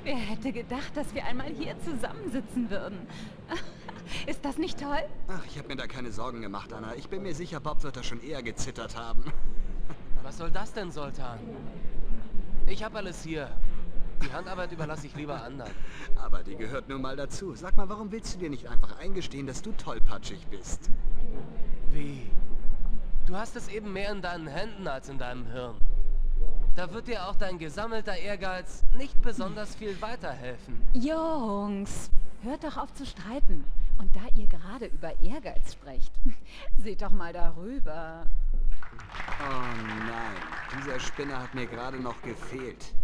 Wer hätte gedacht, dass wir einmal hier zusammensitzen würden? Ist das nicht toll? Ach, ich habe mir da keine Sorgen gemacht, Anna. Ich bin mir sicher, Bob wird da schon eher gezittert haben. Was soll das denn, Sultan? Ich habe alles hier. Die Handarbeit überlasse ich lieber anderen. Aber die gehört nun mal dazu. Sag mal, warum willst du dir nicht einfach eingestehen, dass du tollpatschig bist? Wie? Du hast es eben mehr in deinen Händen als in deinem Hirn. Da wird dir auch dein gesammelter Ehrgeiz nicht besonders viel weiterhelfen. Jungs, hört doch auf zu streiten. Und da ihr gerade über Ehrgeiz sprecht, seht doch mal darüber. Oh nein, dieser Spinner hat mir gerade noch gefehlt.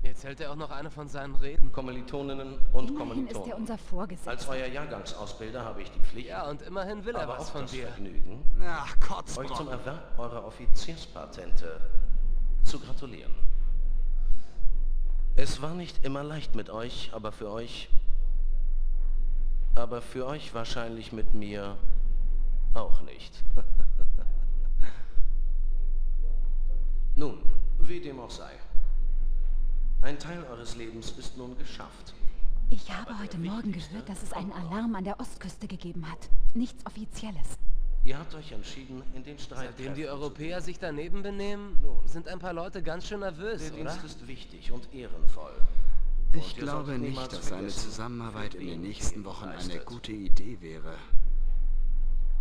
Jetzt hält er auch noch eine von seinen Reden. Kommilitoninnen und Immerhin Kommilitonen. ist er unser Vorgesetzter. Als euer Jahrgangsausbilder habe ich die Pflicht, Ja, und immerhin will er aber was auch von das dir. Vergnügen, Ach, euch Kotzbrocken. zum Erwerb eurer Offizierspatente zu gratulieren. Es war nicht immer leicht mit euch, aber für euch wahrscheinlich mit mir auch nicht. Nun, wie dem auch sei. Ein Teil eures Lebens ist nun geschafft. Ich habe heute Morgen gehört, dass es einen Alarm an der Ostküste gegeben hat. Nichts Offizielles. Ihr habt euch entschieden, in den Streit Seitdem die Europäer sich daneben benehmen, sind ein paar Leute ganz schön nervös, Der oder? Dienst ist wichtig und ehrenvoll. Ich Und ihr glaube solltet nicht, niemals dass eine vergessen, Zusammenarbeit für in den wen nächsten ihr Wochen eine leistet. gute Idee wäre.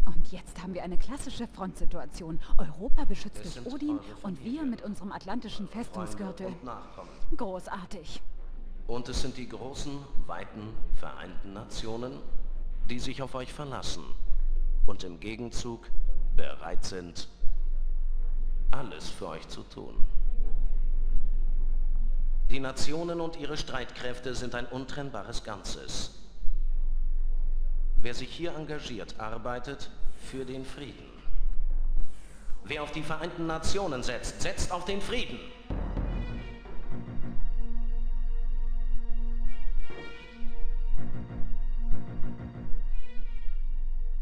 Und jetzt haben wir eine klassische Frontsituation. Europa beschützt Es durch sind ODIN eure und wir Familien, mit unserem atlantischen Festungsgürtel. Und Nachkommen. Großartig. Und es sind die großen, weiten, vereinten Nationen, die sich auf euch verlassen und im Gegenzug bereit sind, alles für euch zu tun. Die Nationen und ihre Streitkräfte sind ein untrennbares Ganzes. Wer sich hier engagiert, arbeitet für den Frieden. Wer auf die Vereinten Nationen setzt, setzt auf den Frieden.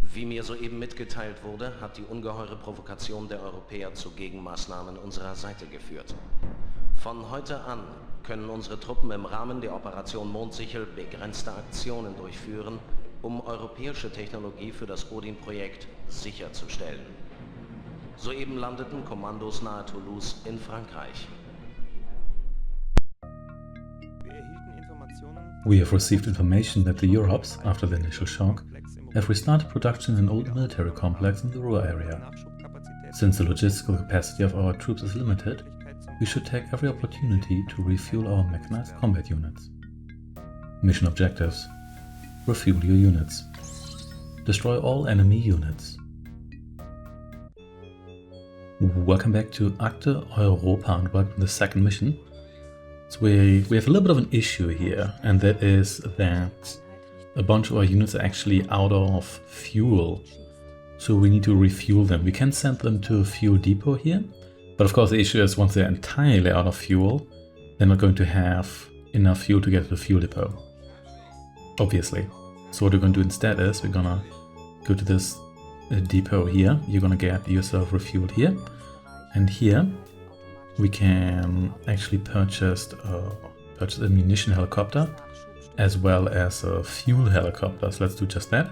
Wie mir soeben mitgeteilt wurde, hat die ungeheure Provokation der Europäer zu Gegenmaßnahmen unserer Seite geführt. Von heute an können unsere Truppen im Rahmen der Operation Mondsichel begrenzte Aktionen durchführen, um europäische Technologie für das ODIN-Projekt sicherzustellen. Soeben landeten Kommandos nahe Toulouse in Frankreich. We have received information that the Europes, after the initial shock, have restarted production in an old military complex in the Ruhr area. Since the logistical capacity of our troops is limited, we should take every opportunity to refuel our mechanized combat units. Mission objectives: refuel your units. Destroy all enemy units. Welcome back to Akte Europa and welcome to the second mission. So we have a little bit of an issue here, and that is that a bunch of our units are actually out of fuel. So we need to refuel them. We can send them to a fuel depot here, but of course the issue is once they're entirely out of fuel, they're not going to have enough fuel to get to the fuel depot. Obviously. So what we're going to do instead is we're gonna go to this depot here. You're gonna get yourself refueled here, and here we can actually purchase a munition helicopter as well as a fuel helicopter. So let's do just that.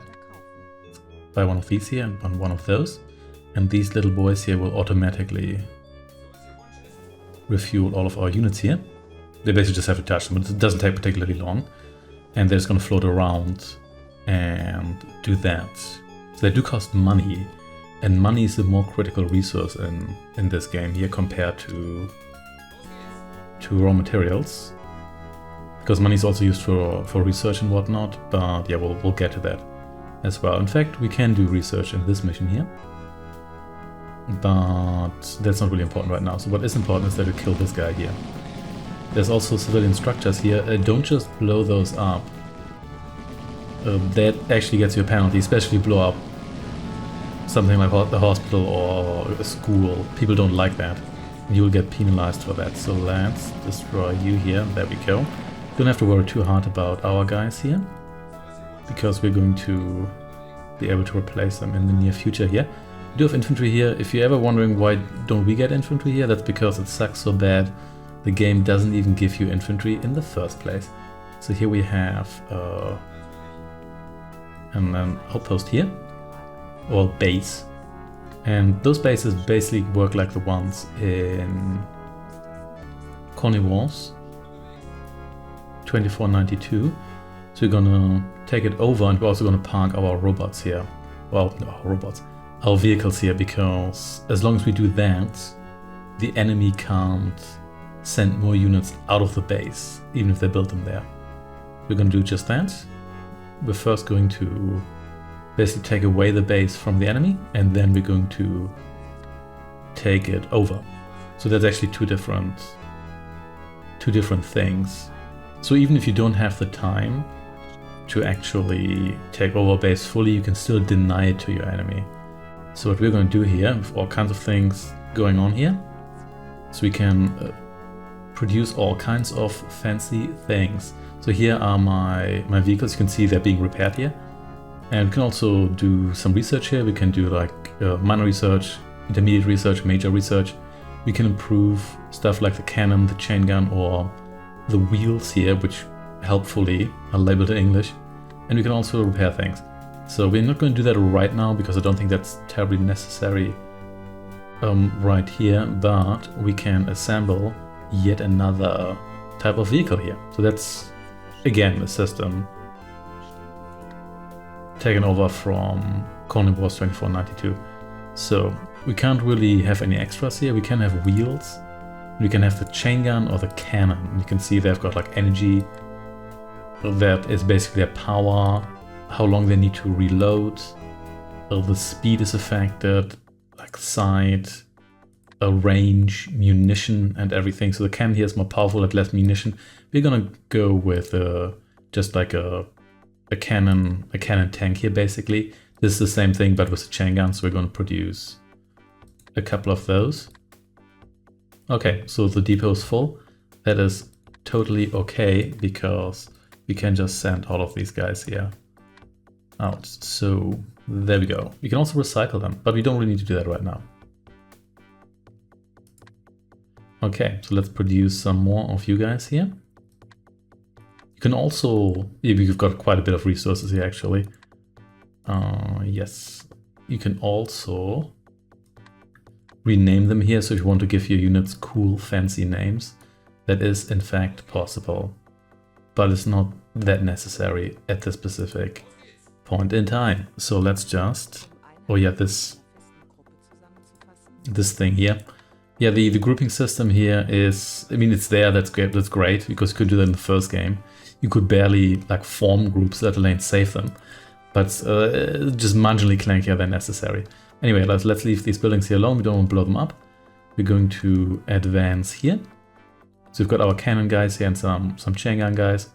Buy one of these here and one of those, and these little boys here will automatically refuel all of our units here. They basically just have to touch them, but it doesn't take particularly long, and they're just going to float around and do that. So they do cost money, and money is the more critical resource in this game here compared to raw materials, because money is also used for research and whatnot. But yeah, we'll get to that as well. In fact, we can do research in this mission here, but that's not really important right now. So what is important is that we kill this guy here. There's also civilian structures here. Don't just blow those up. That actually gets you a penalty, especially if you blow up something like a hospital or a school. People don't like that. You will get penalized for that. So let's destroy you here. There we go. Don't have to worry too hard about our guys here, because we're going to be able to replace them in the near future here. We do have infantry here. If you're ever wondering why don't we get infantry here, that's because it sucks so bad the game doesn't even give you infantry in the first place. So here we have an outpost here, or base. And those bases basically work like the ones in Cornwalls 2492. So we're gonna take it over, and we're also gonna park our robots here. Well, no, our vehicles here, because as long as we do that, the enemy can't send more units out of the base, even if they build them there. We're gonna do just that. We're first going to basically take away the base from the enemy, and then we're going to take it over. So that's actually two different things. So even if you don't have the time to actually take over a base fully, you can still deny it to your enemy. So what we're going to do here, with all kinds of things going on here, so we can produce all kinds of fancy things. So here are my vehicles. You can see they're being repaired here. And we can also do some research here. We can do like minor research, intermediate research, major research. We can improve stuff like the cannon, the chain gun, or the wheels here, which helpfully are labeled in English. And we can also repair things. So we're not going to do that right now because I don't think that's terribly necessary right here, but we can assemble yet another type of vehicle here. So that's again a system taken over from Cornwalls 2492. So we can't really have any extras here. We can have wheels, we can have the chain gun or the cannon. You can see they've got like energy. That is basically their power, how long they need to reload. The speed is affected, like sight, range, munition, and everything. So the cannon here is more powerful at less munition. We're gonna go with just like a cannon tank here basically. This is the same thing but with a chain gun, so we're gonna produce a couple of those. Okay, so the depot is full. That is totally okay because we can just send all of these guys here out. So there we go. We can also recycle them, but we don't really need to do that right now. Okay, so let's produce some more of you guys here. You can also, we've got quite a bit of resources here actually. Yes, you can also rename them here. So if you want to give your units cool, fancy names, that is in fact possible, but it's not that necessary at this specific point in time. So let's just, oh yeah, this thing here. Yeah, the grouping system here is, I mean, it's there, that's great, because you could do that in the first game. You could barely like form groups, let alone save them. But just marginally clankier than necessary. Anyway, let's leave these buildings here alone. We don't want to blow them up. We're going to advance here. So we've got our cannon guys here and some chain gun guys.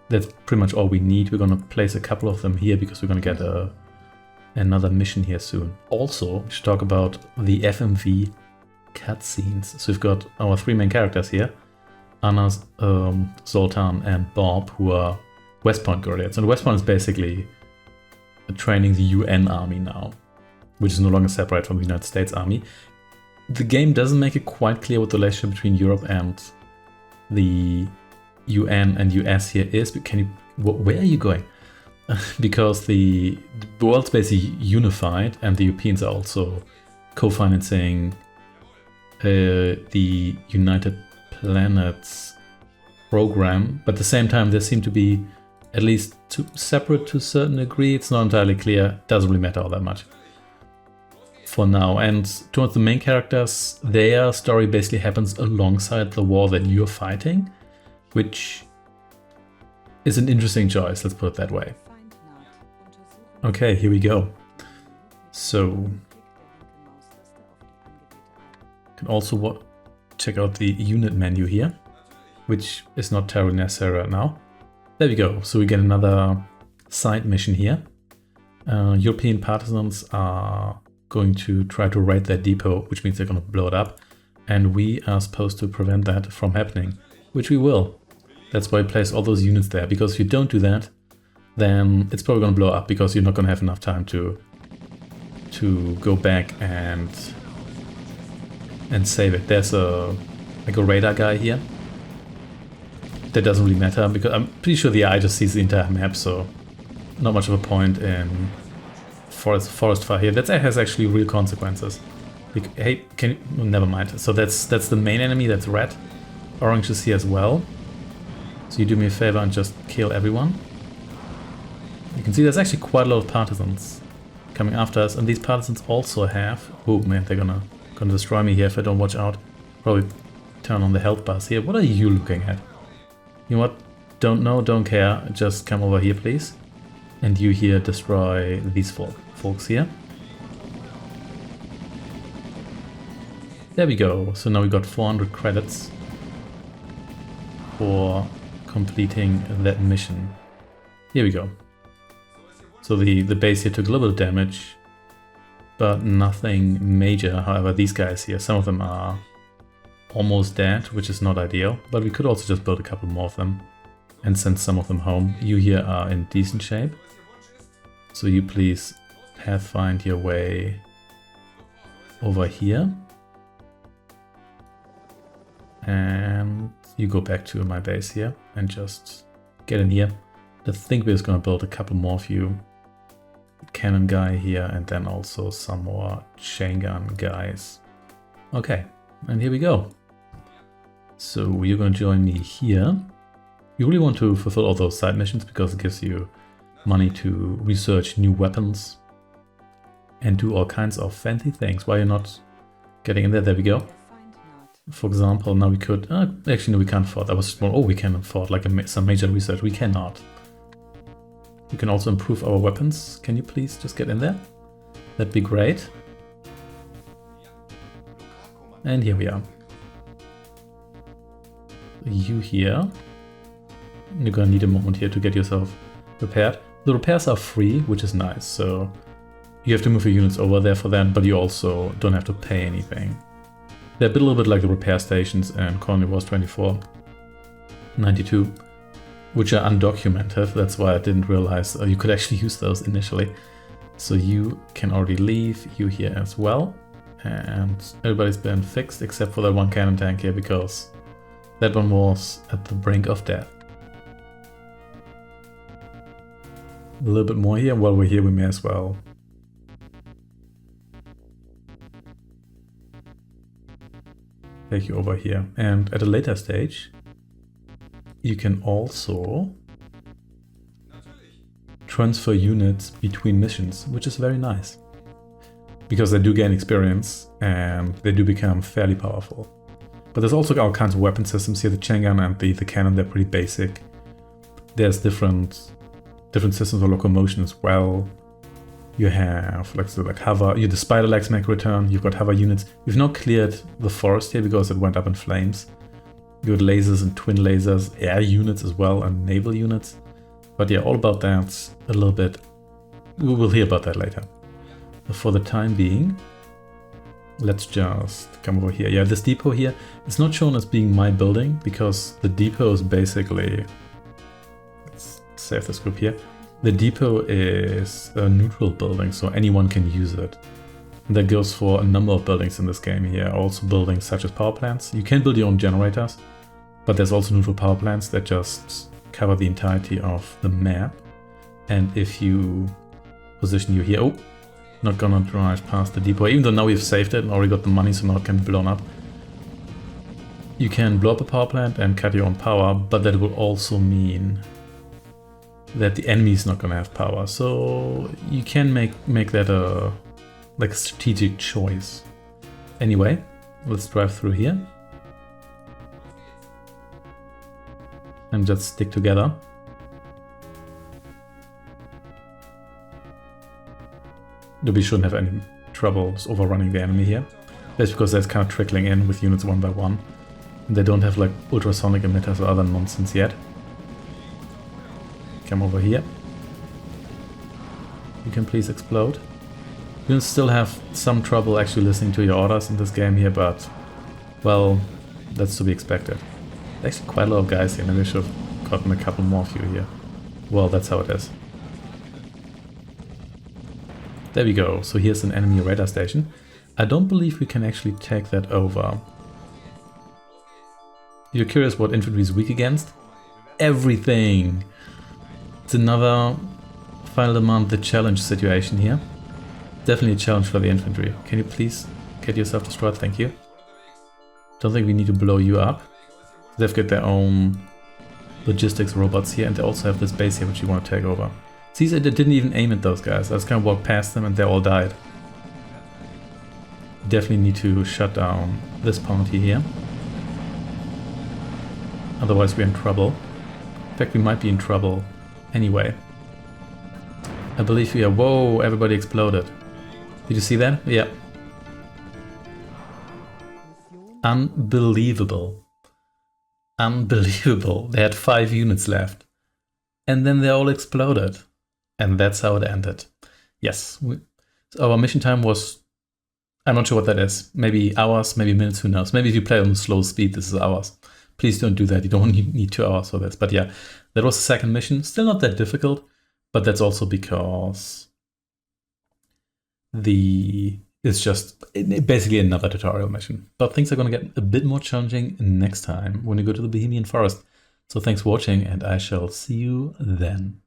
That's pretty much all we need. We're going to place a couple of them here because we're going to get another mission here soon. Also, we should talk about the FMV cutscenes. So we've got our three main characters here, Anna, Zoltan, and Bob, who are West Point guerrillas. And West Point is basically training the UN army now, which is no longer separate from the United States army. The game doesn't make it quite clear what the relationship between Europe and the UN and US here is. But can you, where are you going? Because the world's basically unified, and the Europeans are also co-financing the United Planets program, but at the same time they seem to be at least separate to a certain degree. It's not entirely clear, doesn't really matter all that much for now. And towards the main characters, their story basically happens alongside the war that you're fighting, which is an interesting choice, let's put it that way. Okay, here we go. So you can also check out the unit menu here, which is not terribly necessary right now. There we go. So we get another side mission here. European partisans are going to try to raid their depot, which means they're going to blow it up. And we are supposed to prevent that from happening, which we will. That's why I place all those units there, because if you don't do that, then it's probably going to blow up because you're not going to have enough time to go back and save it. There's a like a radar guy here. That doesn't really matter because I'm pretty sure the eye just sees the entire map, so not much of a point in forest fire here. That has actually real consequences. Hey, can you, well, never mind. So that's the main enemy. That's red. Orange is here as well. So you do me a favor and just kill everyone. You can see there's actually quite a lot of partisans coming after us, and these partisans also have... Oh man, they're gonna destroy me here if I don't watch out. Probably turn on the health bars here. What are you looking at? You know what? Don't know, don't care. Just come over here, please. And you here destroy these folks here. There we go. So now we got 400 credits for completing that mission. Here we go. So the base here took a little bit of damage, but nothing major. However, these guys here, some of them are almost dead, which is not ideal, but we could also just build a couple more of them and send some of them home. You here are in decent shape, so you please pathfind your way over here, and you go back to my base here and just get in here. I think we're just gonna build a couple more of you. Cannon guy here, and then also some more chain gun guys. Okay, and here we go. So you're going to join me here. You really want to fulfill all those side missions because it gives you money to research new weapons and do all kinds of fancy things. Why you're not getting in there? There we go. For example, now we could... actually, no, we can't afford. That was small. Oh, we can afford like some major research. We cannot. We can also improve our weapons. Can you please just get in there? That'd be great. And here we are. You here. You're gonna need a moment here to get yourself repaired. The repairs are free, which is nice. So you have to move your units over there for that, but you also don't have to pay anything. They're a little bit like the repair stations in Colony Wars 24, 92. Which are undocumented. That's why I didn't realize you could actually use those initially. So you can already leave, you here as well. And everybody's been fixed except for that one cannon tank here because that one was at the brink of death. A little bit more here. While we're here, we may as well take you over here. And at a later stage, you can also transfer units between missions, which is very nice. Because they do gain experience and they do become fairly powerful. But there's also all kinds of weapon systems here. The chain gun and the cannon, they're pretty basic. There's different systems of locomotion as well. You have like hover, the spider legs make a return, you've got hover units. We've now cleared the forest here because it went up in flames. You got lasers and twin lasers, air units as well, and naval units. But yeah, all about that a little bit. We will hear about that later. But for the time being, let's just come over here. Yeah, this depot here, it's not shown as being my building because the depot is basically... Let's save this group here. The depot is a neutral building, so anyone can use it. And that goes for a number of buildings in this game here. Also buildings such as power plants. You can build your own generators, but there's also neutral power plants that just cover the entirety of the map. And if you position you here... Oh, not gonna drive past the depot, even though now we've saved it and already got the money, so now it can be blown up. You can blow up a power plant and cut your own power, but that will also mean that the enemy is not gonna have power. So you can make that a strategic choice. Anyway, let's drive through here and just stick together. We shouldn't have any troubles overrunning the enemy here. That's because that's kind of trickling in with units one by one. And they don't have like ultrasonic emitters or other nonsense yet. Come over here. You can please explode. You'll still have some trouble actually listening to your orders in this game here, but well, that's to be expected. There's actually quite a lot of guys here. Maybe I should have gotten a couple more of you here. Well, that's how it is. There we go. So here's an enemy radar station. I don't believe we can actually take that over. You're curious what infantry is weak against? Everything! It's another final demand the challenge situation here. Definitely a challenge for the infantry. Can you please get yourself destroyed? Thank you. Don't think we need to blow you up. They've got their own logistics robots here, and they also have this base here which you want to take over. See, I didn't even aim at those guys. I just kind of walked past them and they all died. Definitely need to shut down this party here. Otherwise we're in trouble. In fact, we might be in trouble anyway. I believe we are... Whoa, everybody exploded. Did you see that? Yeah. Unbelievable. Unbelievable. They had 5 units left. And then they all exploded. And that's how it ended. Yes. So our mission time was... I'm not sure what that is. Maybe hours, maybe minutes, who knows. Maybe if you play on slow speed, this is hours. Please don't do that. You don't need 2 hours for this. But yeah, that was the second mission. Still not that difficult. But that's also because it's just basically another tutorial mission. But things are going to get a bit more challenging next time when you go to the Bohemian Forest. So thanks for watching, and I shall see you then.